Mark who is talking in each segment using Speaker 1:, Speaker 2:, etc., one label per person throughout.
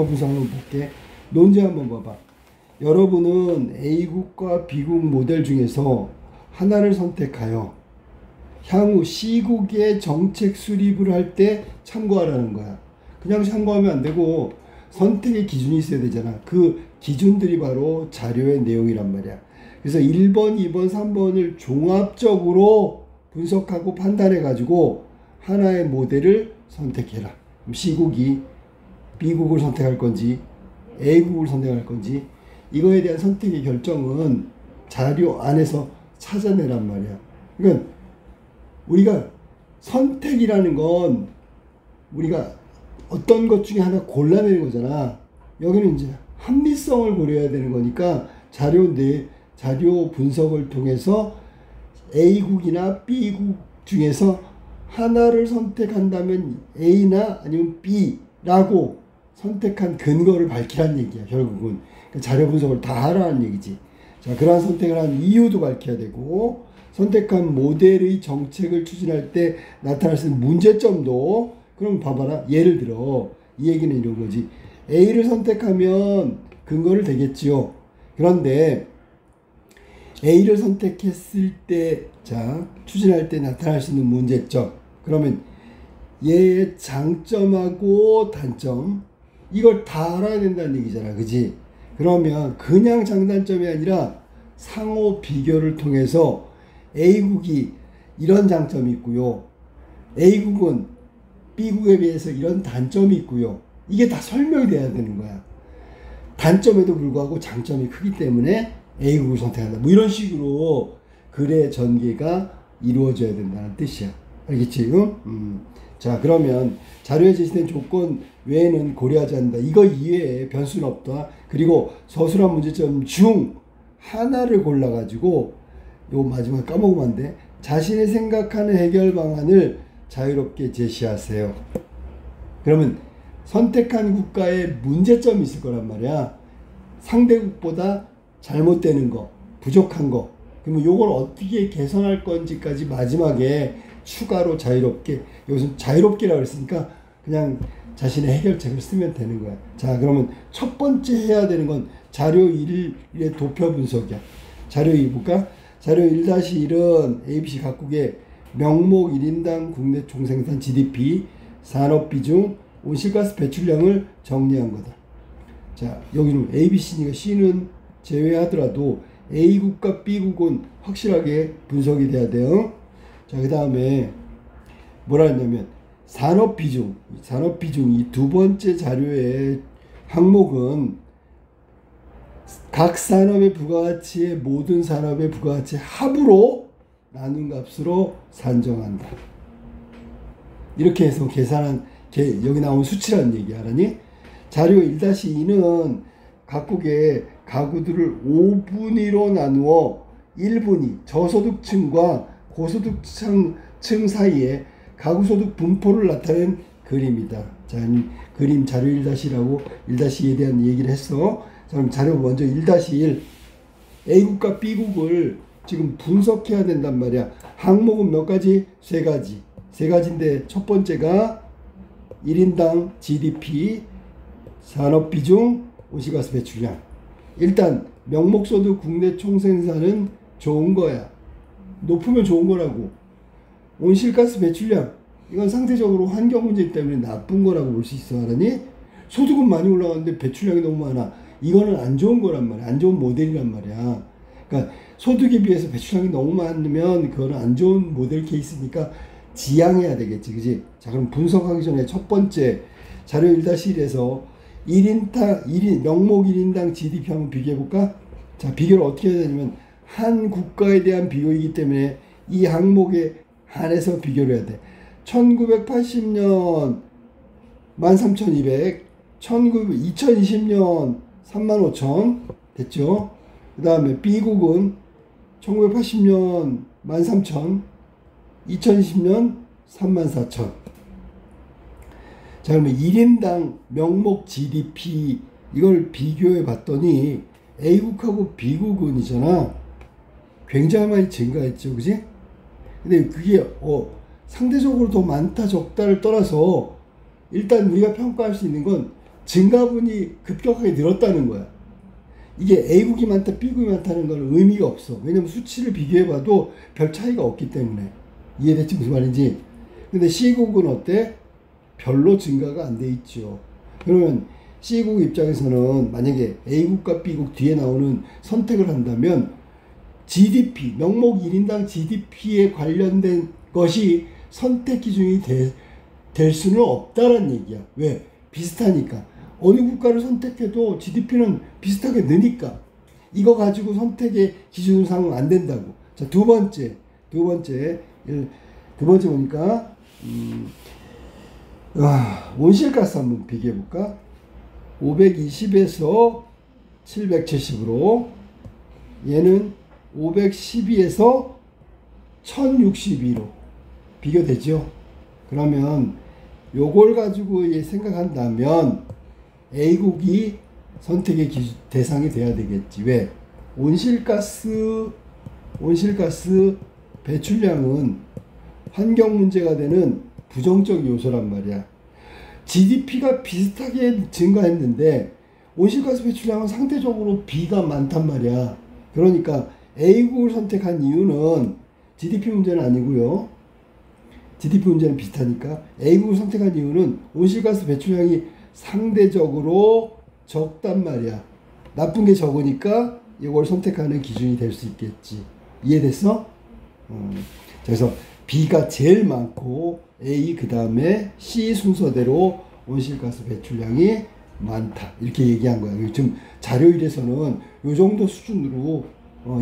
Speaker 1: 분석 한번 볼게. 논제 한번 봐봐. 여러분은 A국과 B국 모델 중에서 하나를 선택하여 향후 C국의 정책 수립을 할 때 참고하라는 거야. 그냥 참고하면 안 되고 선택의 기준이 있어야 되잖아. 그 기준들이 바로 자료의 내용이란 말이야. 그래서 1번, 2번, 3번을 종합적으로 분석하고 판단해 가지고 하나의 모델을 선택해라. 그럼 C국이 B국을 선택할 건지 A국을 선택할 건지 이거에 대한 선택의 결정은 자료 안에서 찾아내란 말이야. 그러니까 우리가 선택이라는 건 우리가 어떤 것 중에 하나 골라내는 거잖아. 여기는 이제 합리성을 고려해야 되는 거니까 자료 분석을 통해서 A국이나 B국 중에서 하나를 선택한다면 A나 아니면 B라고 선택한 근거를 밝히라는 얘기야. 결국은 자료 분석을 다 하라는 얘기지. 자, 그러한 선택을 한 이유도 밝혀야 되고 선택한 모델의 정책을 추진할 때 나타날 수 있는 문제점도. 그럼 봐봐라. 예를 들어 이 얘기는 이런 거지. A를 선택하면 근거를 대겠지요. 그런데 A를 선택했을 때, 자, 추진할 때 나타날 수 있는 문제점. 그러면 얘의 장점하고 단점, 이걸 다 알아야 된다는 얘기잖아. 그지? 그러면 그냥 장단점이 아니라 상호 비교를 통해서 A국이 이런 장점이 있고요. A국은 B국에 비해서 이런 단점이 있고요. 이게 다 설명이 돼야 되는 거야. 단점에도 불구하고 장점이 크기 때문에 A국을 선택한다. 뭐 이런 식으로 글의 전개가 이루어져야 된다는 뜻이야. 알겠지? 응? 자, 그러면 자료에 제시된 조건 외에는 고려하지 않는다. 이거 이외에 변수는 없다. 그리고 서술한 문제점 중 하나를 골라가지고 요 마지막 까먹으면 안 돼. 자신이 생각하는 해결 방안을 자유롭게 제시하세요. 그러면 선택한 국가에 문제점이 있을 거란 말이야. 상대국보다 잘못되는 거, 부족한 거. 그러면 요걸 어떻게 개선할 건지까지 마지막에 추가로 자유롭게, 여기서 자유롭게라고 했으니까 그냥 자신의 해결책을 쓰면 되는 거야. 자, 그러면 첫 번째 해야 되는 건 자료 1의 도표 분석이야. 자료 2 볼까? 자료 1-1은 ABC 각국의 명목 1인당 국내 총생산 GDP, 산업비중, 온실가스 배출량을 정리한 거다. 자, 여기는 ABC니까 C는 제외하더라도 A국과 B국은 확실하게 분석이 돼야 돼요. 자, 그 다음에 뭐라 했냐면 산업비중 이 두 번째 자료의 항목은 각 산업의 부가가치의 모든 산업의 부가가치 합으로 나눈 값으로 산정한다. 이렇게 해서 계산한 여기 나온 수치라는 얘기 알았니? 자료 1-2는 각국의 가구들을 5분위로 나누어 1분위 저소득층과 고소득층 사이에 가구소득 분포를 나타낸 그림이다. 자, 그림 자료 1-1하고 1-2에 대한 얘기를 했어. 자, 그럼 자료 먼저 1-1 A국과 B국을 지금 분석해야 된단 말이야. 항목은 몇 가지? 세 가지인데 첫 번째가 1인당 GDP, 산업비중, 온실가스 배출량. 일단 명목소득 국내 총생산은 좋은 거야. 높으면 좋은 거라고. 온실가스 배출량, 이건 상대적으로 환경 문제 때문에 나쁜 거라고 볼 수 있어. 알았니? 소득은 많이 올라가는데 배출량이 너무 많아. 이거는 안 좋은 거란 말이야. 안 좋은 모델이란 말이야. 그러니까 소득에 비해서 배출량이 너무 많으면 그거는 안 좋은 모델 케이스니까 지양해야 되겠지. 그지? 자, 그럼 분석하기 전에 첫 번째 자료 1-1에서 1인 명목 1인당 GDP 한번 비교해 볼까? 자, 비교를 어떻게 해야 되냐면 한 국가에 대한 비교이기 때문에 이 항목에 한해서 비교를 해야 돼. 1980년 13,200, 2020년 35,000 됐죠? 그 다음에 B국은 1980년 13,000, 2020년 34,000. 자, 그러면 1인당 명목 GDP 이걸 비교해 봤더니 A국하고 B국은이잖아. 굉장히 많이 증가했죠. 그지? 근데 그게 상대적으로 더 많다 적다를 떠나서 일단 우리가 평가할 수 있는 건 증가분이 급격하게 늘었다는 거야. 이게 A국이 많다, B국이 많다는 건 의미가 없어. 왜냐면 수치를 비교해봐도 별 차이가 없기 때문에. 이해됐지? 무슨 말인지? 근데 C국은 어때? 별로 증가가 안 돼 있죠. 그러면 C국 입장에서는 만약에 A국과 B국 뒤에 나오는 선택을 한다면 GDP, 명목 1인당 GDP에 관련된 것이 선택 기준이 될 수는 없다는 얘기야. 왜? 비슷하니까. 어느 국가를 선택해도 GDP는 비슷하게 느니까 이거 가지고 선택의 기준으로 삼으면 안 된다고. 자, 두 번째 보니까 온실가스 한번 비교해 볼까? 520에서 770으로 얘는 512에서 1062로 비교되죠. 그러면 요걸 가지고 생각한다면 A국이 선택의 대상이 돼야 되겠지. 왜? 온실가스 배출량은 환경 문제가 되는 부정적 요소란 말이야. GDP가 비슷하게 증가했는데 온실가스 배출량은 상대적으로 B가 많단 말이야. 그러니까 A국을 선택한 이유는 GDP 문제는 아니고요. GDP 문제는 비슷하니까 A국을 선택한 이유는 온실가스 배출량이 상대적으로 적단 말이야. 나쁜 게 적으니까 이걸 선택하는 기준이 될 수 있겠지. 이해됐어? 그래서 B가 제일 많고 A 그 다음에 C 순서대로 온실가스 배출량이 많다. 이렇게 얘기한 거야. 지금 자료 1에서는 이 정도 수준으로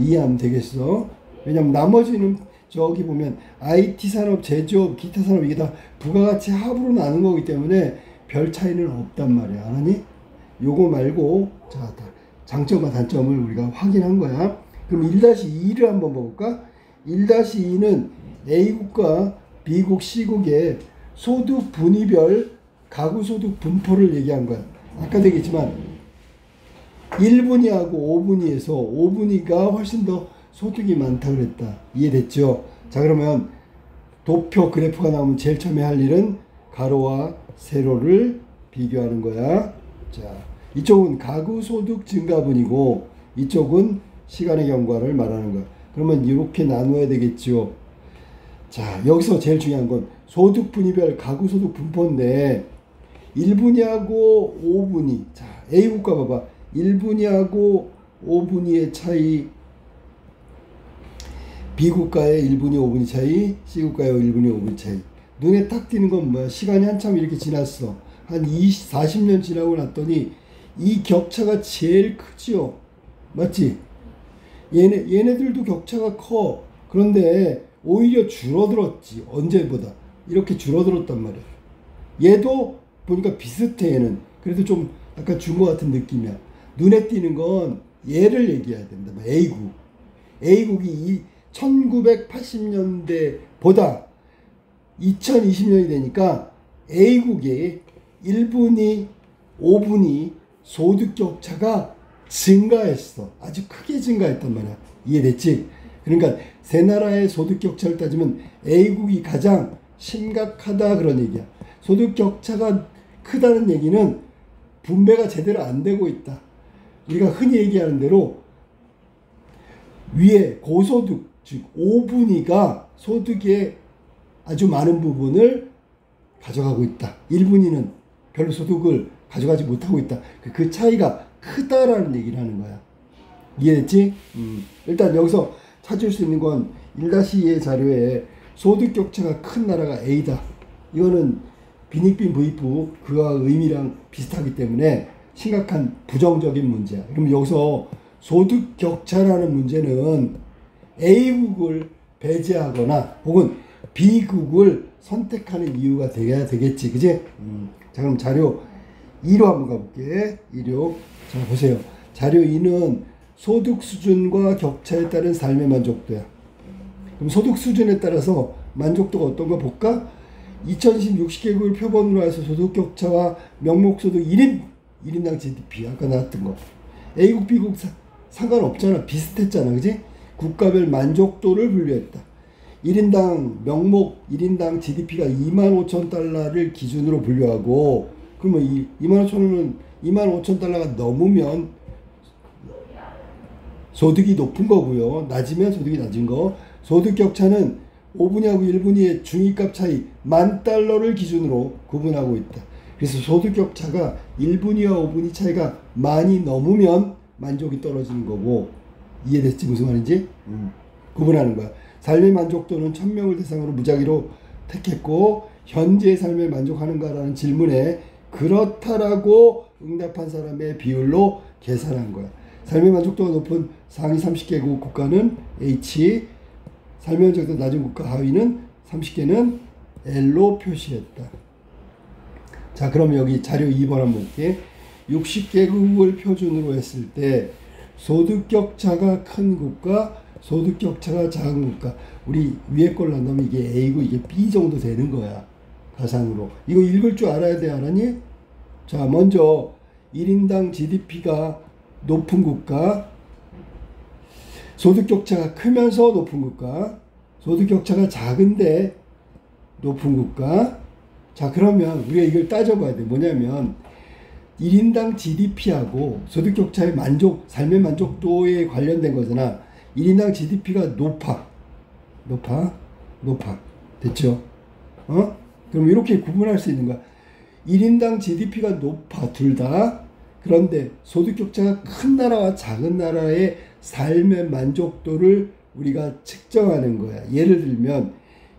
Speaker 1: 이해하면 되겠어. 왜냐면 나머지는 저기 보면 IT 산업, 제조업, 기타 산업 이게 다 부가가치 합으로 나눈 거기 때문에 별 차이는 없단 말이야. 알았니? 요거 말고 자, 장점과 단점을 우리가 확인한 거야. 그럼 1-2를 한번 볼까? 1-2는 A국과 B국, C국의 소득 분위별 가구소득 분포를 얘기한 거야. 아까도 얘기했지만 1분위하고 5분위에서 5분위가 훨씬 더 소득이 많다 그랬다. 이해됐죠? 자, 그러면 도표 그래프가 나오면 제일 처음에 할 일은 가로와 세로를 비교하는 거야. 자, 이쪽은 가구소득 증가분이고 이쪽은 시간의 경과를 말하는 거야. 그러면 이렇게 나누어야 되겠죠. 자, 여기서 제일 중요한 건 소득 분위별 가구소득 분포인데 1분위하고 5분위. 자, A국가 봐봐. 1분위하고 5분위의 차이, B국가의 1분위 5분위 차이, C국가의 1분위 5분위 차이. 눈에 딱 띄는 건 뭐야? 시간이 한참 이렇게 지났어. 한 40년 지나고 났더니 이 격차가 제일 크죠. 맞지? 얘네들도 격차가 커. 그런데 오히려 줄어들었지. 언제보다. 이렇게 줄어들었단 말이야. 얘도 보니까 비슷해. 얘는. 그래도 좀 약간 준 것 같은 느낌이야. 눈에 띄는 건 얘를 얘기해야 된다. A국. A국이 1980년대보다 2020년이 되니까 A국의 1분위, 5분위 소득 격차가 증가했어. 아주 크게 증가했단 말이야. 이해됐지? 그러니까 세 나라의 소득 격차를 따지면 A국이 가장 심각하다 그런 얘기야. 소득 격차가 크다는 얘기는 분배가 제대로 안 되고 있다. 우리가 흔히 얘기하는 대로 위에 고소득, 즉 5분위가 소득의 아주 많은 부분을 가져가고 있다. 1분위는 별로 소득을 가져가지 못하고 있다. 그 차이가 크다라는 얘기를 하는 거야. 이해됐지? 일단 여기서 찾을 수 있는 건 1-2의 자료에 소득 격차가 큰 나라가 A다. 이거는 빈익빈 부익부 그와 의미랑 비슷하기 때문에 심각한 부정적인 문제야. 그럼 여기서 소득 격차라는 문제는 A국을 배제하거나 혹은 B국을 선택하는 이유가 돼야 되겠지. 그지? 자, 그럼 자료 2로 한번 가볼게. 2로. 자, 보세요. 자료 2는 소득 수준과 격차에 따른 삶의 만족도야. 그럼 소득 수준에 따라서 만족도가 어떤 거 볼까? 2010 60개국을 표본으로 해서 소득 격차와 명목소득 1인당 GDP 아까 나왔던 거. A국, B국 상관없잖아. 비슷했잖아. 그지? 국가별 만족도를 분류했다. 1인당 명목 1인당 GDP가 25,000달러를 기준으로 분류하고 그러면 25,000원은 25,000달러가 넘으면 소득이 높은 거고요. 낮으면 소득이 낮은 거. 소득 격차는 5분위하고 1분위의 중위값 차이 10,000달러를 기준으로 구분하고 있다. 그래서 소득 격차가 1분위와 5분위 차이가 많이 넘으면 만족이 떨어지는 거고, 이해됐지 무슨 말인지? 구분하는 거야. 삶의 만족도는 1000명을 대상으로 무작위로 택했고, 현재의 삶에 만족하는가라는 질문에 그렇다라고 응답한 사람의 비율로 계산한 거야. 삶의 만족도가 높은 상위 30개국 국가는 H, 삶의 만족도가 낮은 국가 하위는 30개는 L로 표시했다. 자, 그럼 여기 자료 2번 한번 볼게. 60개국을 표준으로 했을 때 소득 격차가 큰 국가, 소득 격차가 작은 국가. 우리 위에 걸로 한다면 이게 A고 이게 B 정도 되는 거야. 가상으로. 이거 읽을 줄 알아야 돼, 알았니? 자, 먼저 1인당 GDP가 높은 국가, 소득 격차가 크면서 높은 국가, 소득 격차가 작은데 높은 국가. 자, 그러면 우리가 이걸 따져봐야 돼. 뭐냐면 1인당 GDP하고 소득 격차의 삶의 만족도에 관련된 거잖아. 1인당 GDP가 높아. 됐죠? 그럼 이렇게 구분할 수 있는 거야. 1인당 GDP가 높아, 둘 다. 그런데 소득 격차가 큰 나라와 작은 나라의 삶의 만족도를 우리가 측정하는 거야. 예를 들면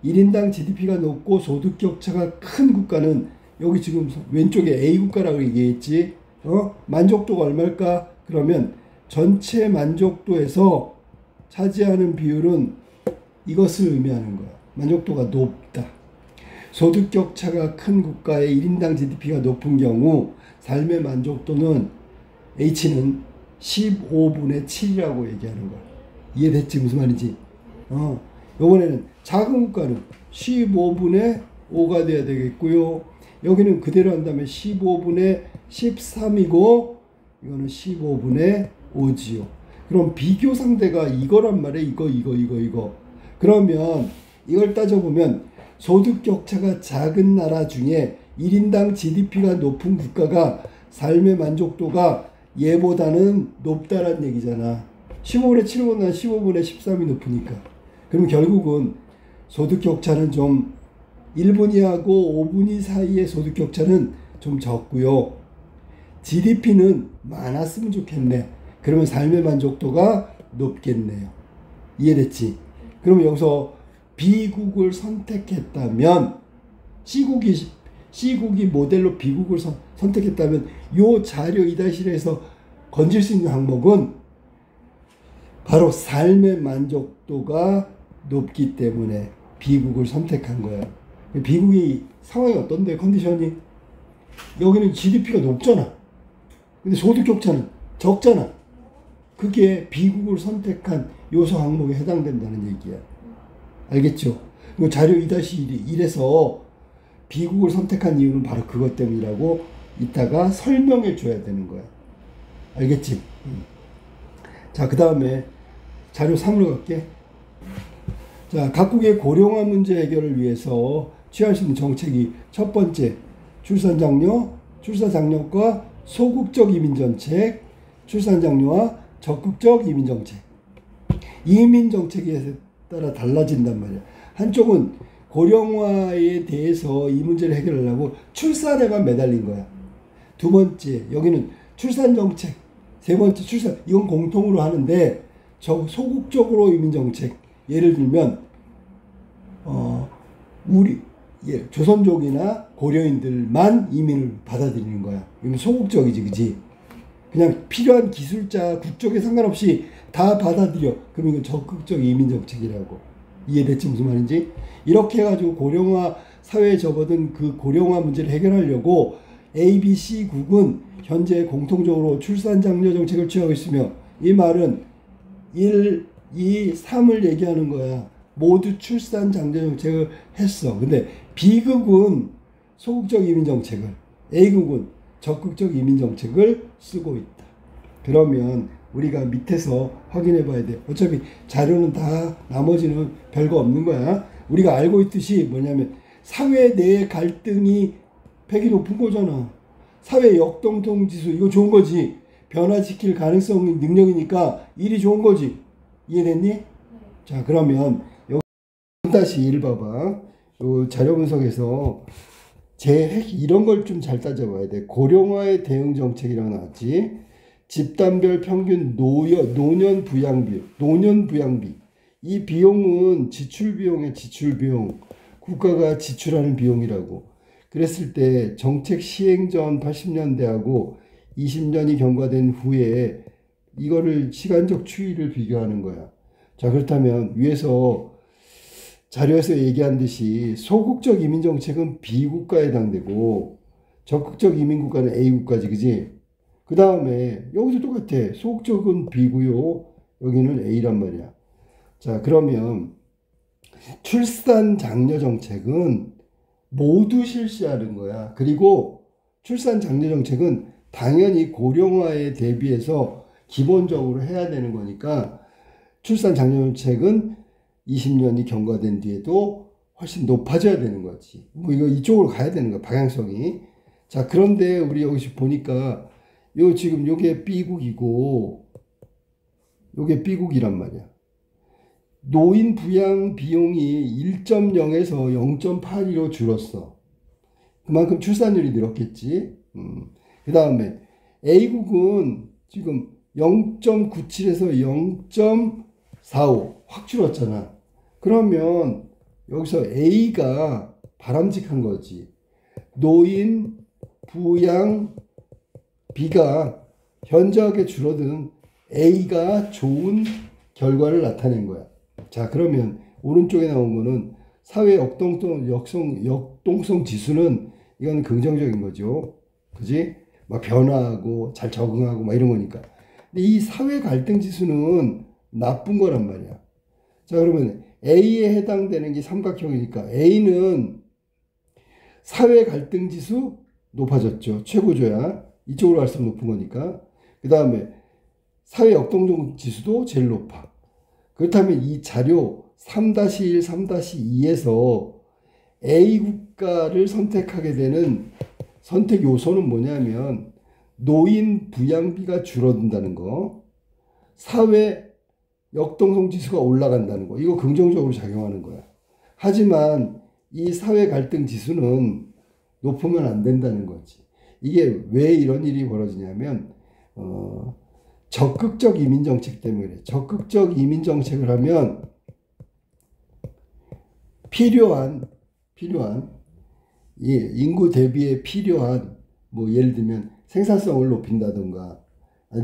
Speaker 1: 1인당 GDP가 높고 소득 격차가 큰 국가는 여기 지금 왼쪽에 A 국가라고 얘기했지. 만족도가 얼마일까? 그러면 전체 만족도에서 차지하는 비율은 이것을 의미하는 거야. 만족도가 높다. 소득 격차가 큰 국가의 1인당 GDP가 높은 경우 삶의 만족도는 H는 15분의 7이라고 얘기하는 거야. 이해됐지? 무슨 말인지? 요번에는 작은 국가는 15분의 5가 돼야 되겠고요. 여기는 그대로 한다면 15분의 13이고 이거는 15분의 5지요. 그럼 비교 상대가 이거란 말이야. 이거. 그러면 이걸 따져보면 소득 격차가 작은 나라 중에 1인당 GDP가 높은 국가가 삶의 만족도가 얘보다는 높다란 얘기잖아. 15분의 7보다 15분의 13이 높으니까. 그럼 결국은 소득 격차는 좀 1분위하고 5분위 사이의 소득 격차는 좀 적고요. GDP는 많았으면 좋겠네. 그러면 삶의 만족도가 높겠네요. 이해됐지? 그러면 여기서 B국을 선택했다면 C국이 모델로 B국을 선택했다면 요 자료 2-1에서 건질 수 있는 항목은 바로 삶의 만족도가 높기 때문에 B국을 선택한 거야. B국이 상황이 어떤데? 컨디션이 여기는 GDP가 높잖아. 근데 소득 격차는 적잖아. 그게 B국을 선택한 요소 항목에 해당된다는 얘기야. 알겠죠? 자료 2-1에서 B국을 선택한 이유는 바로 그것 때문이라고 이따가 설명해 줘야 되는 거야. 알겠지? 자, 그 다음에 자료 3으로 갈게. 자, 각국의 고령화 문제 해결을 위해서 취할 수 있는 정책이 첫 번째, 출산장려, 출산장려과 소극적 이민정책, 출산장려와 적극적 이민정책. 이민정책에 따라 달라진단 말이야. 한쪽은 고령화에 대해서 이 문제를 해결하려고 출산에만 매달린 거야. 두 번째, 여기는 출산정책. 세 번째, 출산. 이건 공통으로 하는데 소극적으로 이민정책. 예를 들면 우리 조선족이나 고려인들만 이민을 받아들이는 거야. 이건 소극적이지, 그지? 그냥 필요한 기술자, 국적에 상관없이 다 받아들여. 그럼 이건 적극적 이민정책이라고. 이해됐지? 무슨 말인지? 이렇게 해가지고 고령화 사회에 접어든 그 고령화 문제를 해결하려고 A, B, C국은 현재 공통적으로 출산장려 정책을 취하고 있으며, 이 말은 1, 2, 3을 얘기하는 거야. 모두 출산장려 정책을 했어. 근데 B국은 소극적 이민정책을, A국은 적극적 이민정책을 쓰고 있다. 그러면 우리가 밑에서 확인해 봐야 돼. 어차피 자료는 다 나머지는 별거 없는 거야. 우리가 알고 있듯이 뭐냐면 사회 내의 갈등이 팩이 높은 거잖아. 사회 역동성 지수 이거 좋은 거지. 변화시킬 가능성 능력이니까 1이 좋은 거지. 이해됐니? 자, 그러면 여기 3-1 봐봐. 요 자료 분석에서 이런 걸 좀 잘 따져봐야 돼. 고령화의 대응 정책이라고 나왔지. 집단별 평균 노년 부양비. 이 비용은 지출 비용의 지출 비용. 국가가 지출하는 비용이라고. 그랬을 때 정책 시행 전 80년대하고 20년이 경과된 후에 이거를 시간적 추이를 비교하는 거야. 자, 그렇다면 위에서 자료에서 얘기한 듯이 소극적 이민 정책은 B국가에 해당되고 적극적 이민 국가는 A국가지, 그지? 그 다음에 여기도 똑같아. 소극적은 B고요. 여기는 A란 말이야. 자, 그러면 출산 장려 정책은 모두 실시하는 거야. 그리고 출산 장려 정책은 당연히 고령화에 대비해서 기본적으로 해야 되는 거니까 출산 장려 정책은 20년이 경과된 뒤에도 훨씬 높아져야 되는 거지. 뭐 이거 이쪽으로 가야 되는 거야, 방향성이. 자, 그런데 우리 여기서 보니까 지금 요게 B국이고 요게 B국이란 말이야. 노인 부양 비용이 1.0에서 0.82로 줄었어. 그만큼 출산율이 늘었겠지. 그 다음에 A국은 지금 0.97에서 0.45 확 줄었잖아. 그러면 여기서 A가 바람직한 거지. 노인 부양 비가 현저하게 줄어든 A가 좋은 결과를 나타낸 거야. 자, 그러면 오른쪽에 나온 거는 사회 역동성 지수는 이건 긍정적인 거죠. 그지? 막 변화하고 잘 적응하고 막 이런 거니까. 근데 이 사회 갈등 지수는 나쁜 거란 말이야. 자, 그러면 A에 해당되는 게 삼각형이니까 A는 사회 갈등 지수 높아졌죠. 최고조야. 이쪽으로 갈수록 높은 거니까. 그 다음에 사회 역동성 지수도 제일 높아. 그렇다면 이 자료 3-1, 3-2에서 A 국가를 선택하게 되는 선택 요소는 뭐냐면 노인 부양비가 줄어든다는 거, 사회 역동성 지수가 올라간다는 거. 이거 긍정적으로 작용하는 거야. 하지만 이 사회 갈등 지수는 높으면 안 된다는 거지. 이게 왜 이런 일이 벌어지냐면 적극적 이민 정책 때문에. 적극적 이민 정책을 하면 필요한 인구 대비에 필요한 뭐 예를 들면 생산성을 높인다든가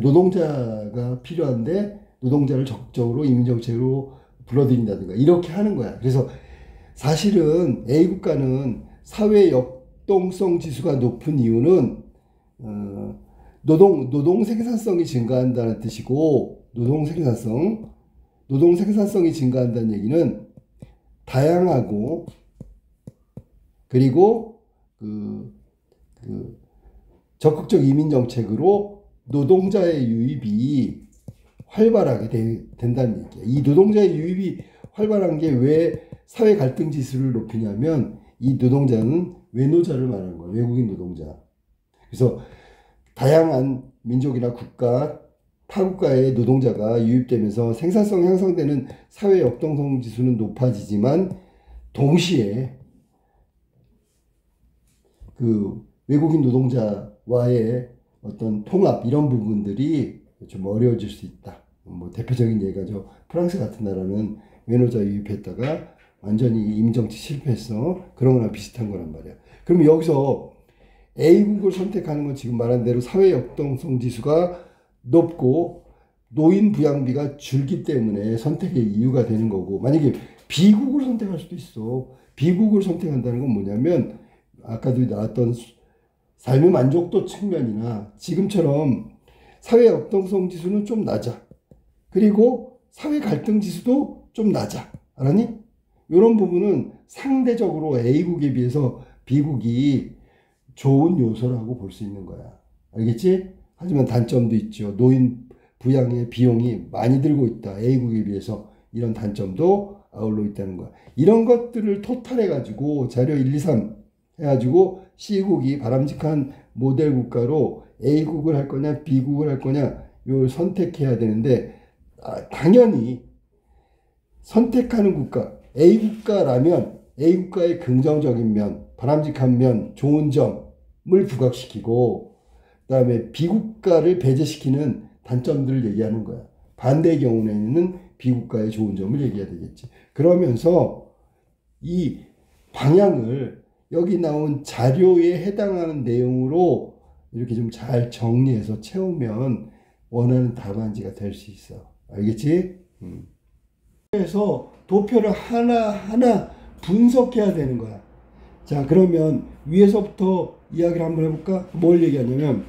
Speaker 1: 노동자가 필요한데 노동자를 적극적으로 이민 정책으로 불러들인다든가 이렇게 하는 거야. 그래서 사실은 A 국가는 사회 역동성 지수가 높은 이유는 노동 생산성이 증가한다는 뜻이고, 노동 생산성이 증가한다는 얘기는 다양하고 그리고 적극적 이민 정책으로 노동자의 유입이 활발하게 된다는 얘기야. 이 노동자의 유입이 활발한 게 왜 사회 갈등 지수를 높이냐면 이 노동자는 외노자를 말하는 거야. 외국인 노동자. 그래서 다양한 민족이나 국가, 타국가의 노동자가 유입되면서 생산성 향상되는 사회 역동성 지수는 높아지지만 동시에 그 외국인 노동자와의 어떤 통합 이런 부분들이 좀 어려워질 수 있다. 뭐 대표적인 예가 프랑스 같은 나라는 외노자 유입했다가 완전히 임정치 실패했어. 그런 거랑 비슷한 거란 말이야. 그럼 여기서 A국을 선택하는 건 지금 말한 대로 사회 역동성 지수가 높고 노인 부양비가 줄기 때문에 선택의 이유가 되는 거고, 만약에 B국을 선택할 수도 있어. B국을 선택한다는 건 뭐냐면 아까도 나왔던 삶의 만족도 측면이나 지금처럼 사회 역동성 지수는 좀 낮아. 그리고 사회 갈등 지수도 좀 낮아. 알았니? 이런 부분은 상대적으로 A국에 비해서 B국이 좋은 요소라고 볼 수 있는 거야. 알겠지? 하지만 단점도 있죠. 노인 부양의 비용이 많이 들고 있다. A국에 비해서 이런 단점도 아울러 있다는 거야. 이런 것들을 토탈해가지고 자료 1, 2, 3 해가지고 C국이 바람직한 모델 국가로 A국을 할 거냐 B국을 할 거냐 요 선택해야 되는데 당연히 선택하는 국가 A국가라면 A국가의 긍정적인 면, 바람직한 면, 좋은 점을 부각시키고 그 다음에 B국가를 배제시키는 단점들을 얘기하는 거야. 반대의 경우에는 B국가의 좋은 점을 얘기해야 되겠지. 그러면서 이 방향을 여기 나온 자료에 해당하는 내용으로 이렇게 좀 잘 정리해서 채우면 원하는 답안지가 될 수 있어. 알겠지? 그래서 도표를 하나하나 분석해야 되는 거야. 자, 그러면 위에서부터 이야기를 한번 해볼까? 뭘 얘기하냐면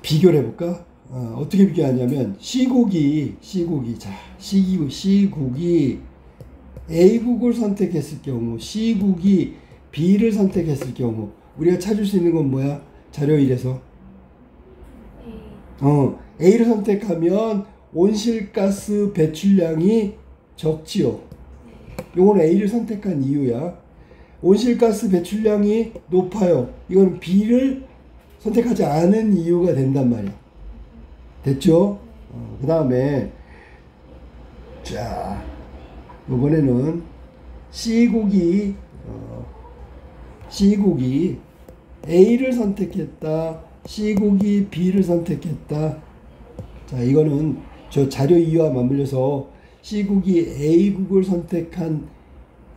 Speaker 1: 비교를 해볼까? 어떻게 비교하냐면 C국이 A국을 선택했을 경우 C국이 B를 선택했을 경우 우리가 찾을 수 있는 건 뭐야? 자료 1에서 A를 선택하면 온실가스 배출량이 적지요. 요건 A를 선택한 이유야. 온실가스 배출량이 높아요. 이건 B를 선택하지 않은 이유가 된단 말이야. 됐죠? 그 다음에 자 이번에는 C국이 A를 선택했다. C국이 B를 선택했다. 자, 이거는 저 자료 이유와 맞물려서 C국이 A국을 선택한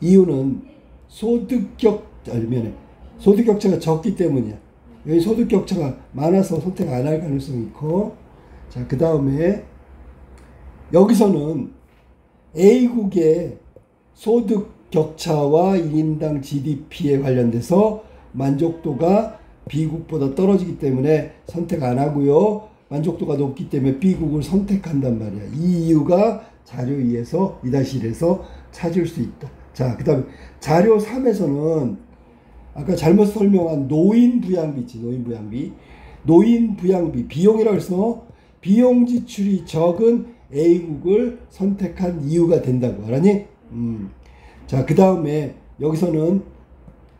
Speaker 1: 이유는 소득격차가 적기 때문이야. 여기 소득격차가 많아서 선택 안 할 가능성이 있고, 자, 그 다음에 여기서는 A국의 소득격차와 1인당 GDP에 관련돼서 만족도가 B국보다 떨어지기 때문에 선택 안 하고요. 만족도가 높기 때문에 B국을 선택한단 말이야. 이 이유가 자료 2에서 2-1에서 찾을 수 있다. 자, 그 다음에 자료 3에서는 아까 잘못 설명한 노인부양비 있지. 노인부양비 비용이라고 해서 비용 지출이 적은 A국을 선택한 이유가 된다고 알았니? 자, 그 다음에 여기서는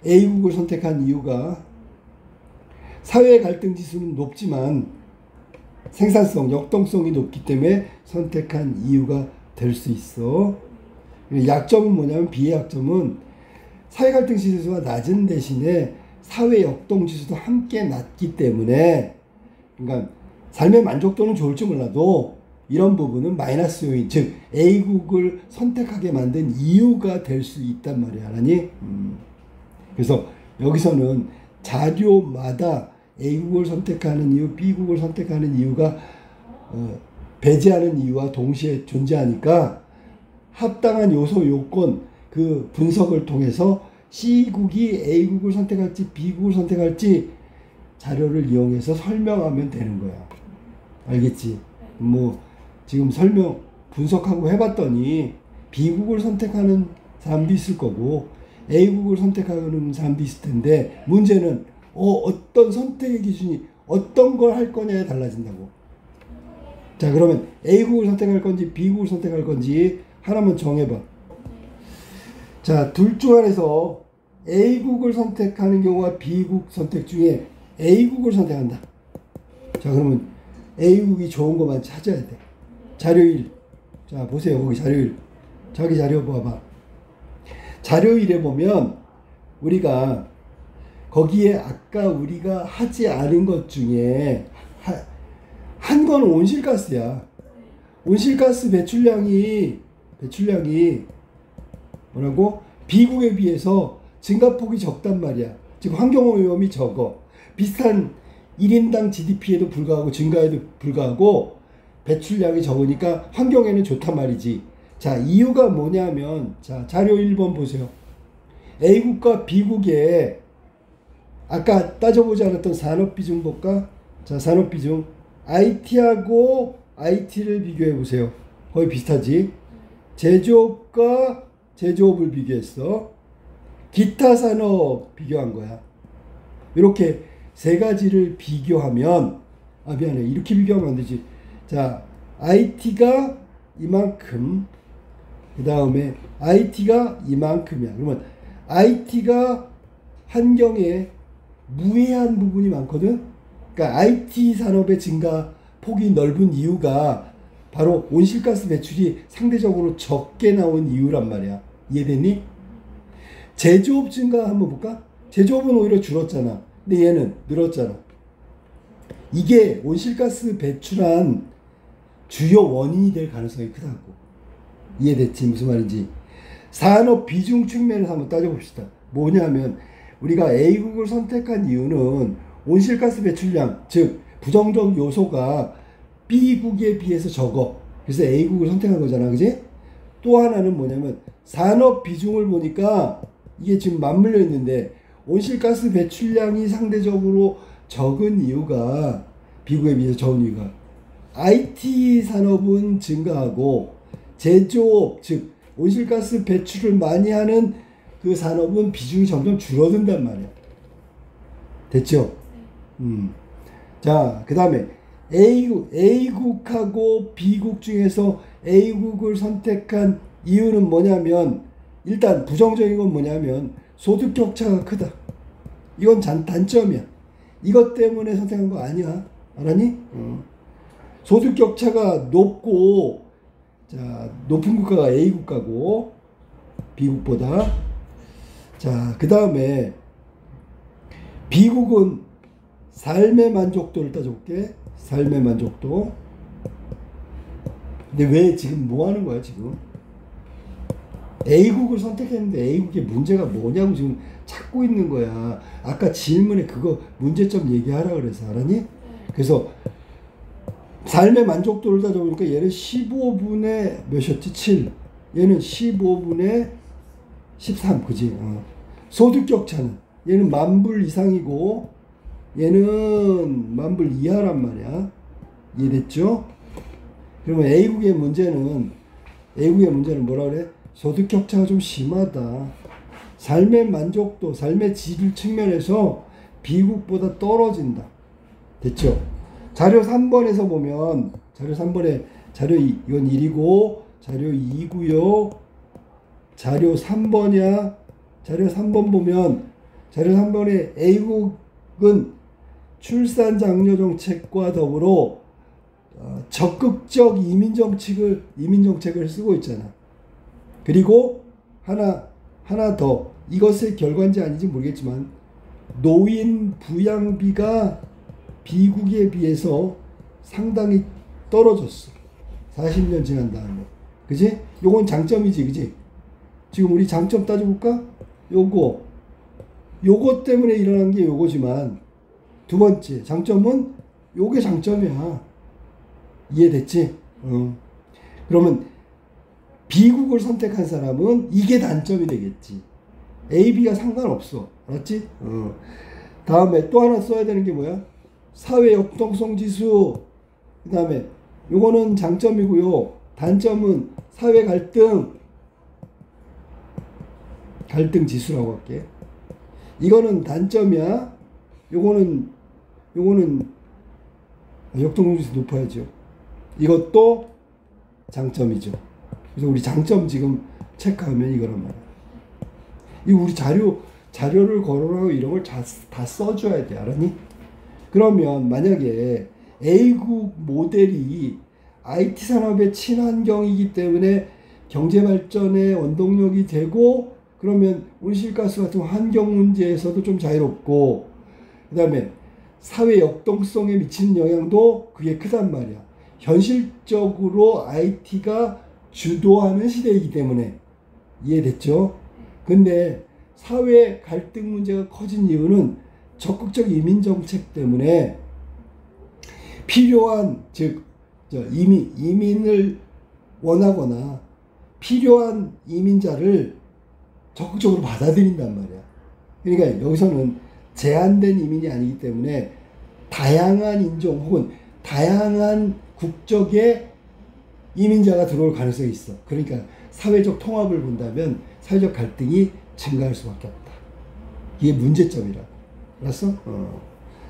Speaker 1: A국을 선택한 이유가 사회 갈등 지수는 높지만 생산성, 역동성이 높기 때문에 선택한 이유가 될 수 있어. 약점은 뭐냐면 B의 약점은 사회 갈등 지수가 낮은 대신에 사회 역동 지수도 함께 낮기 때문에 그러니까 삶의 만족도는 좋을지 몰라도 이런 부분은 마이너스 요인, 즉 A국을 선택하게 만든 이유가 될 수 있단 말이야. 알았니? 그래서 여기서는 자료마다 A국을 선택하는 이유, B국을 선택하는 이유가 배제하는 이유와 동시에 존재하니까 합당한 요소 요건 그 분석을 통해서 C국이 A국을 선택할지 B국을 선택할지 자료를 이용해서 설명하면 되는 거야. 알겠지? 뭐 지금 분석하고 해봤더니 B국을 선택하는 사람도 있을 거고 A국을 선택하는 사람도 있을 텐데 문제는 어떤 선택의 기준이 어떤 걸 할 거냐에 달라진다고. 자, 그러면 A국을 선택할 건지 B국을 선택할 건지 하나만 정해봐. 자, 둘 중 안에서 A국을 선택하는 경우와 B국 선택 중에 A국을 선택한다. 자, 그러면 A국이 좋은 것만 찾아야 돼. 자료 1. 자, 보세요. 거기 자료 1. 자기 자료 봐봐. 자료 1에 보면 우리가 거기에 아까 우리가 하지 않은 것 중에 한 건 온실가스야. 온실가스 배출량이 뭐라고? B국에 비해서 증가폭이 적단 말이야. 즉 환경오염이 적어. 비슷한 1인당 GDP에도 불구하고 증가에도 불구하고 배출량이 적으니까 환경에는 좋단 말이지. 자, 이유가 뭐냐면 자, 자료 1번 보세요. A국과 B국에 아까 따져보지 않았던 산업비중 볼까? 자, 산업비중 IT하고 IT를 비교해 보세요. 거의 비슷하지? 제조업과 제조업을 비교했어. 기타 산업 비교한 거야. 이렇게 세 가지를 비교하면 미안해. 이렇게 비교하면 안 되지. 자, IT가 이만큼 그 다음에 IT가 이만큼이야. 그러면 IT가 환경에 무해한 부분이 많거든. 그러니까 IT 산업의 증가 폭이 넓은 이유가 바로 온실가스 배출이 상대적으로 적게 나온 이유란 말이야. 이해됐니? 제조업 증가 한번 볼까? 제조업은 오히려 줄었잖아. 근데 얘는 늘었잖아. 이게 온실가스 배출한 주요 원인이 될 가능성이 크다고. 이해됐지? 무슨 말인지. 산업 비중 측면에서 한번 따져봅시다. 뭐냐면 우리가 A국을 선택한 이유는 온실가스 배출량, 즉 부정적 요소가 B국에 비해서 적어. 그래서 A국을 선택한 거잖아. 그지? 또 하나는 뭐냐면 산업 비중을 보니까 이게 지금 맞물려 있는데 온실가스 배출량이 상대적으로 적은 이유가 B국에 비해서 적은 이유가 IT 산업은 증가하고 제조업, 즉 온실가스 배출을 많이 하는 그 산업은 비중이 점점 줄어든단 말이야. 됐죠? 자, 그 다음에 A국하고 B국 중에서 A국을 선택한 이유는 뭐냐면 일단 부정적인 건 뭐냐면 소득 격차가 크다. 이건 단점이야. 이것 때문에 선택한 거 아니야. 알았니? 소득 격차가 높고, 자, 높은 국가가 A 국가고 B국보다. 자, 그 다음에 B국은 삶의 만족도를 따져볼게. 삶의 만족도. 근데 왜 지금 뭐 하는 거야, 지금? A국을 선택했는데 A국의 문제가 뭐냐고 지금 찾고 있는 거야. 아까 질문에 그거 문제점 얘기하라 그래서. 알았니? 그래서 삶의 만족도를 따져보니까 얘는 15분의 몇이었지? 7. 얘는 15분의 13. 그지? 소득 격차는 얘는 10,000불 이상이고 얘는 10,000불 이하란 말이야. 이해됐죠? 그러면 A국의 문제는 뭐라 그래? 소득 격차가 좀 심하다. 삶의 만족도, 삶의 질 측면에서 B국보다 떨어진다. 됐죠? 자료 3번에서 보면 자료 3번에 이건 1이고 자료 2고요. 자료 3번이야. 자료 3번 보면 자료 3번에 A국은 출산 장려 정책과 더불어 적극적 이민 정책을 쓰고 있잖아. 그리고 하나 더, 이것의 결과인지 아닌지 모르겠지만 노인 부양비가 B국에 비해서 상당히 떨어졌어. 40년 지난 다음에. 그지? 요건 장점이지. 그지? 지금 우리 장점 따져볼까? 요거 때문에 일어난 게 요거지만 두 번째 장점은 요게 장점이야. 이해됐지? 그러면 B국을 선택한 사람은 이게 단점이 되겠지. A, B가 상관없어. 알았지? 다음에 또 하나 써야 되는 게 뭐야? 사회 역동성 지수. 그 다음에 요거는 장점이고요. 단점은 사회 갈등 지수라고 할게. 이거는 단점이야. 요거는 역동성 지수 높아야죠. 이것도 장점이죠. 그래서 우리 장점 지금 체크하면 이거란 말이야. 이 우리 자료를 거론하고 이런 걸 다 써줘야 돼. 알았니? 그러면 만약에 A국 모델이 IT 산업의 친환경이기 때문에 경제 발전의 원동력이 되고, 그러면 온실가스 같은 환경 문제에서도 좀 자유롭고, 그 다음에 사회 역동성에 미치는 영향도 그게 크단 말이야. 현실적으로 IT가 주도하는 시대이기 때문에. 이해됐죠? 근데 사회 갈등 문제가 커진 이유는 적극적 이민 정책 때문에 필요한, 즉 이민을 원하거나 필요한 이민자를 적극적으로 받아들인단 말이야. 그러니까 여기서는 제한된 이민이 아니기 때문에 다양한 인종 혹은 다양한 국적의 이민자가 들어올 가능성이 있어. 그러니까 사회적 통합을 본다면 사회적 갈등이 증가할 수밖에 없다. 이게 문제점이라. 알았어?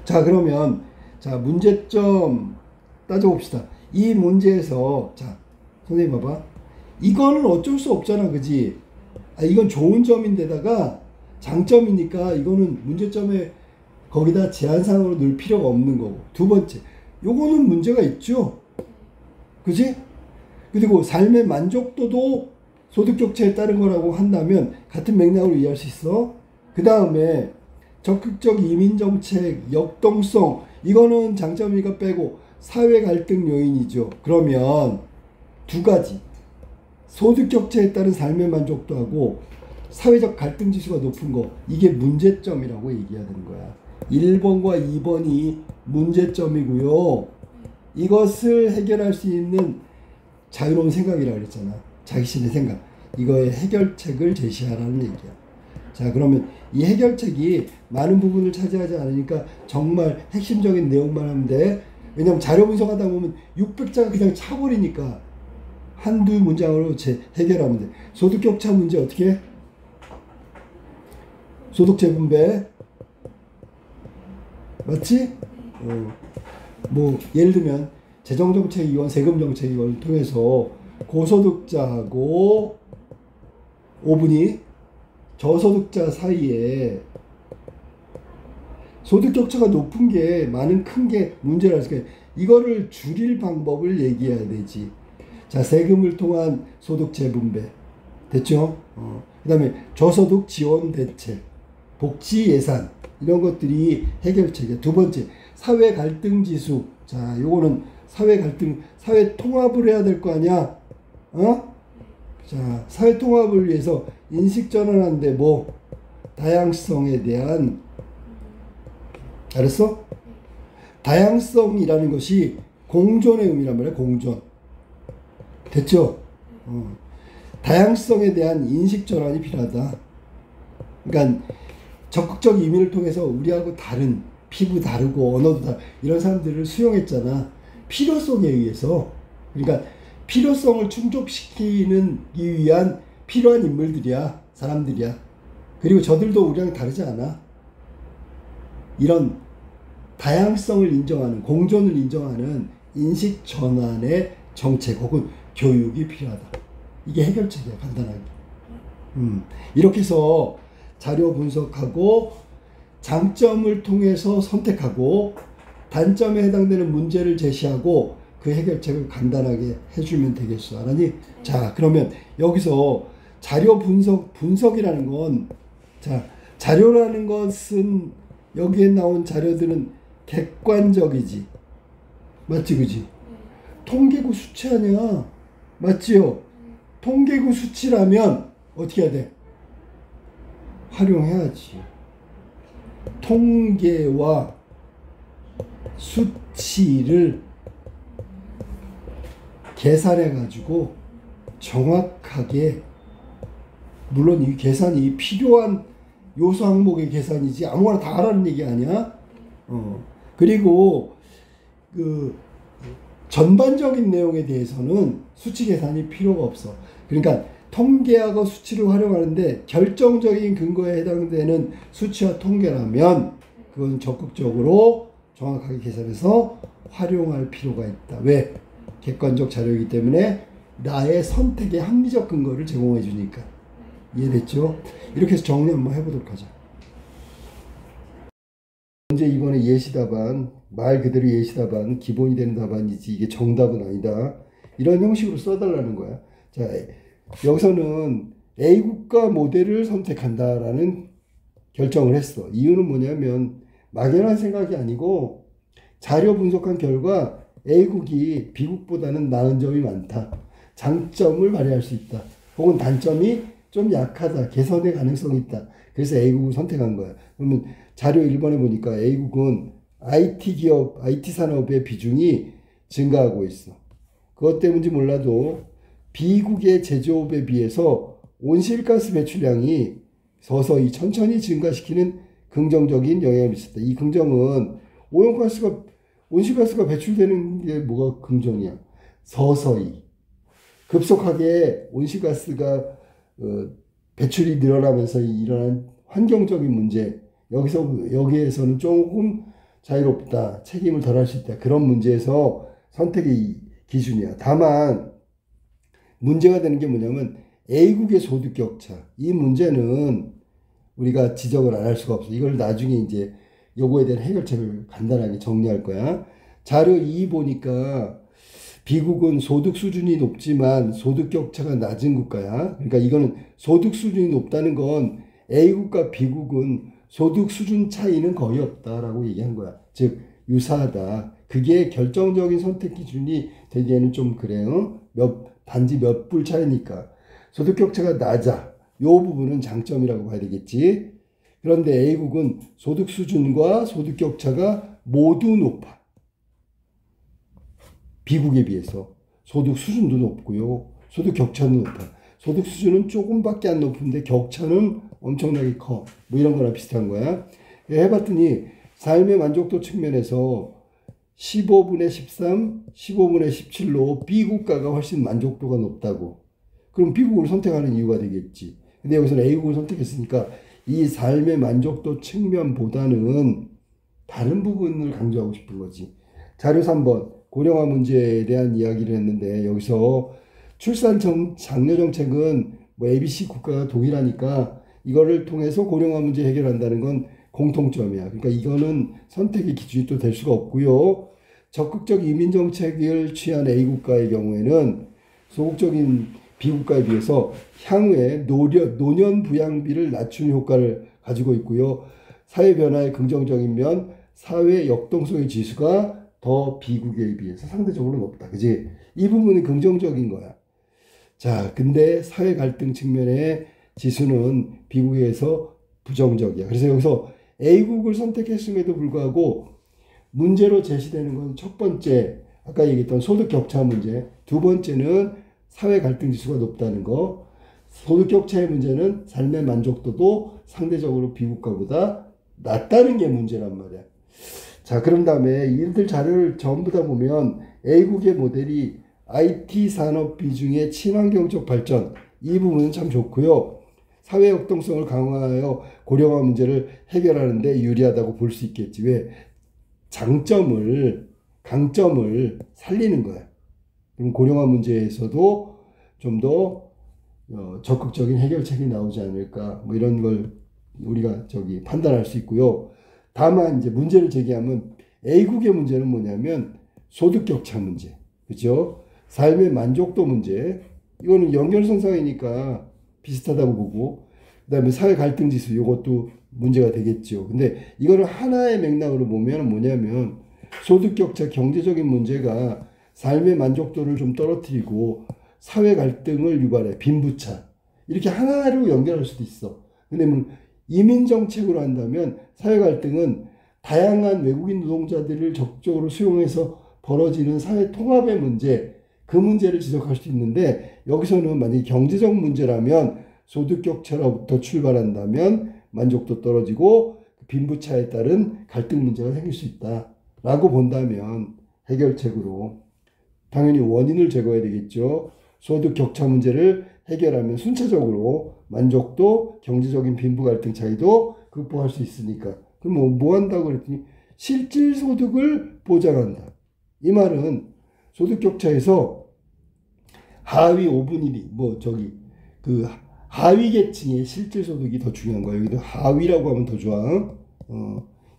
Speaker 1: 자, 그러면 문제점 따져봅시다. 이 문제에서 선생님 봐봐. 이거는 어쩔 수 없잖아. 그지? 이건 좋은 점인데다가 장점이니까 이거는 문제점에 거기다 제한상으로 넣을 필요가 없는 거고. 두 번째, 요거는 문제가 있죠. 그지? 그리고 삶의 만족도도 소득 격차에 따른 거라고 한다면 같은 맥락으로 이해할 수 있어. 그 다음에 적극적 이민 정책, 역동성, 이거는 장점이니까 빼고 사회 갈등 요인이죠. 그러면 두 가지, 소득 격차에 따른 삶의 만족도하고 사회적 갈등 지수가 높은 거, 이게 문제점이라고 얘기해야 되는 거야. 1번과 2번이 문제점이고요. 이것을 해결할 수 있는 자유로운 생각이라고 그랬잖아. 자기신의 생각. 이거의 해결책을 제시하라는 얘기야. 자, 그러면 이 해결책이 많은 부분을 차지하지 않으니까 정말 핵심적인 내용만 하면 돼. 왜냐면 자료 분석하다 보면 600자가 그냥 차버리니까 한두 문장으로 해결하면 돼. 소득격차 문제 어떻게 해? 소득 재분배. 맞지? 뭐 예를 들면 재정정책 이원, 세금정책 이원을 통해서 고소득자하고 5분이 저소득자 사이에 소득격차가 높은 게 많은 큰 게 문제라서 이거를 줄일 방법을 얘기해야 되지. 자, 세금을 통한 소득 재분배 됐죠? 그 다음에 저소득 지원 대책, 복지 예산, 이런 것들이 해결책이야. 두 번째, 사회 갈등 지수. 자, 요거는 사회 갈등, 사회 통합을 해야 될 거 아니야? 자, 사회 통합을 위해서 인식 전환하는데 뭐 다양성에 대한, 알았어? 다양성이라는 것이 공존의 의미란 말이야. 공존. 됐죠? 다양성에 대한 인식 전환이 필요하다. 그러니까 적극적 이민을 통해서 우리하고 다른, 피부 다르고 언어도 다르고 이런 사람들을 수용했잖아. 필요성에 의해서. 그러니까 필요성을 충족시키는 위한 필요한 인물들이야. 사람들이야. 그리고 저들도 우리랑 다르지 않아. 이런 다양성을 인정하는, 공존을 인정하는 인식 전환의 정책 혹은 교육이 필요하다. 이게 해결책이야. 간단하게. 이렇게 해서 자료 분석하고 장점을 통해서 선택하고 단점에 해당되는 문제를 제시하고 그 해결책을 간단하게 해주면 되겠어. 알았니? 자, 그러면 여기서 자료 분석이라는 건, 자, 자료라는 것은 여기에 나온 자료들은 객관적이지. 맞지, 그지? 통계구 수치 아니야. 맞지요? 통계구 수치라면 어떻게 해야 돼? 활용해야지. 통계와 수치를 계산해 가지고 정확하게, 물론 이 계산이 필요한 요소 항목의 계산이지 아무거나 다 하라는 얘기 아니야. 그리고 그 전반적인 내용에 대해서는 수치 계산이 필요가 없어. 그러니까 통계하고 수치를 활용하는데 결정적인 근거에 해당되는 수치와 통계라면 그건 적극적으로 정확하게 계산해서 활용할 필요가 있다. 왜? 객관적 자료이기 때문에 나의 선택의 합리적 근거를 제공해 주니까. 이해됐죠? 이렇게 해서 정리 한번 해보도록 하자. 문제 2번의 예시답안, 말 그대로 예시답안, 기본이 되는 답안이지 이게 정답은 아니다. 이런 형식으로 써달라는 거야. 자, 여기서는 A국가 모델을 선택한다라는 결정을 했어. 이유는 뭐냐면 막연한 생각이 아니고 자료 분석한 결과 A국이 B국보다는 나은 점이 많다. 장점을 발휘할 수 있다. 혹은 단점이 좀 약하다. 개선의 가능성이 있다. 그래서 A국을 선택한 거야. 그러면 자료 1번에 보니까 A국은 IT 기업, IT 산업의 비중이 증가하고 있어. 그것 때문인지 몰라도 B국의 제조업에 비해서 온실가스 배출량이 서서히 천천히 증가시키는 긍정적인 영향을 미쳤다. 이 긍정은 온실가스가 배출되는 게 뭐가 긍정이야? 서서히. 급속하게 온실가스가 배출이 늘어나면서 일어난 환경적인 문제, 여기에서는 조금 자유롭다, 책임을 덜 할 수 있다. 그런 문제에서 선택의 기준이야. 다만 문제가 되는 게 뭐냐면 A국의 소득 격차. 이 문제는 우리가 지적을 안 할 수가 없어. 이걸 나중에 이제 요거에 대한 해결책을 간단하게 정리할 거야. 자료 2 보니까 비국은 소득 수준이 높지만 소득 격차가 낮은 국가야. 그러니까 이거는 소득 수준이 높다는 건 A국과 B국은 소득 수준 차이는 거의 없다라고 얘기한 거야. 즉 유사하다. 그게 결정적인 선택 기준이 되기에는 좀 그래요. 단지 몇 불 차이니까. 소득 격차가 낮아. 요 부분은 장점이라고 봐야 되겠지. 그런데 A국은 소득 수준과 소득 격차가 모두 높아. B국에 비해서 소득 수준도 높고요. 소득 격차는 높아. 소득 수준은 조금밖에 안 높은데 격차는 엄청나게 커. 뭐 이런 거랑 비슷한 거야. 해봤더니 삶의 만족도 측면에서 15분의 13, 15분의 17로 B국가가 훨씬 만족도가 높다고. 그럼 B국을 선택하는 이유가 되겠지. 근데 여기서는 A국을 선택했으니까 이 삶의 만족도 측면보다는 다른 부분을 강조하고 싶은 거지. 자료 3번 고령화 문제에 대한 이야기를 했는데 여기서 출산 장려 정책은 뭐 ABC 국가가 동일하니까 이거를 통해서 고령화 문제 해결한다는 건 공통점이야. 그러니까 이거는 선택의 기준이 또 될 수가 없고요. 적극적 이민 정책을 취한 A 국가의 경우에는 소극적인 B 국가에 비해서 향후에 노년 부양비를 낮추는 효과를 가지고 있고요. 사회 변화의 긍정적인 면, 사회 역동성의 지수가 더 비국에 비해서 상대적으로 높다. 그지? 이 부분이 긍정적인 거야. 자, 근데 사회 갈등 측면의 지수는 비국에서 부정적이야. 그래서 여기서 A국을 선택했음에도 불구하고 문제로 제시되는 건 첫 번째, 아까 얘기했던 소득 격차 문제, 두 번째는 사회 갈등 지수가 높다는 거, 소득 격차의 문제는 삶의 만족도도 상대적으로 비국가보다 낮다는 게 문제란 말이야. 자, 그런 다음에 이들 자료를 전부 다 보면 A국의 모델이 IT 산업 비중의 친환경적 발전, 이 부분은 참 좋고요. 사회 역동성을 강화하여 고령화 문제를 해결하는 데 유리하다고 볼 수 있겠지. 왜? 강점을 살리는 거야. 그럼 고령화 문제에서도 좀 더 적극적인 해결책이 나오지 않을까, 뭐 이런 걸 우리가 판단할 수 있고요. 다만 이제 문제를 제기하면 A국의 문제는 뭐냐면 소득 격차 문제, 그렇죠? 삶의 만족도 문제, 이거는 연결선상이니까 비슷하다고 보고, 그다음에 사회 갈등 지수, 이것도 문제가 되겠죠. 근데 이거를 하나의 맥락으로 보면 뭐냐면 소득 격차, 경제적인 문제가 삶의 만족도를 좀 떨어뜨리고 사회 갈등을 유발해. 빈부차. 이렇게 하나로 연결할 수도 있어. 근데 뭐 이민 정책으로 한다면 사회 갈등은 다양한 외국인 노동자들을 적극적으로 수용해서 벌어지는 사회 통합의 문제, 그 문제를 지적할 수 있는데, 여기서는 만약에 경제적 문제라면 소득 격차로부터 출발한다면 만족도 떨어지고 빈부차에 따른 갈등 문제가 생길 수 있다라고 본다면 해결책으로 당연히 원인을 제거해야 되겠죠. 소득 격차 문제를 해결하면 순차적으로 만족도, 경제적인 빈부 갈등 차이도 극복할 수 있으니까. 그럼 뭐 한다고 그랬더니 실질 소득을 보장한다. 이 말은 소득 격차에서 하위 5분의 1이 그 하위 계층의 실질 소득이 더 중요한 거예요. 여기도 하위라고 하면 더 좋아.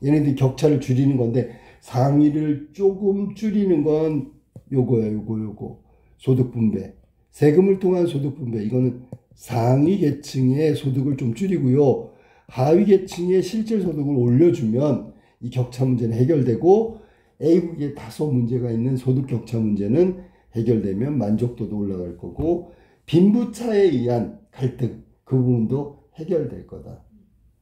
Speaker 1: 얘네들이 격차를 줄이는 건데 상위를 조금 줄이는 건 요거야. 요거. 소득 분배. 세금을 통한 소득 분배. 이거는 상위 계층의 소득을 좀 줄이고요. 하위 계층의 실질 소득을 올려주면 이 격차 문제는 해결되고, A국에 다소 문제가 있는 소득 격차 문제는 해결되면 만족도도 올라갈 거고, 빈부차에 의한 갈등, 그 부분도 해결될 거다.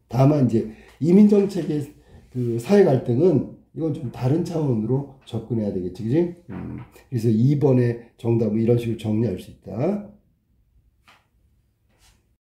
Speaker 1: 다만 이제 이민 정책의 그 사회 갈등은 이건 좀 다른 차원으로 접근해야 되겠지, 그지? 그래서 2번의 정답은 이런 식으로 정리할 수 있다.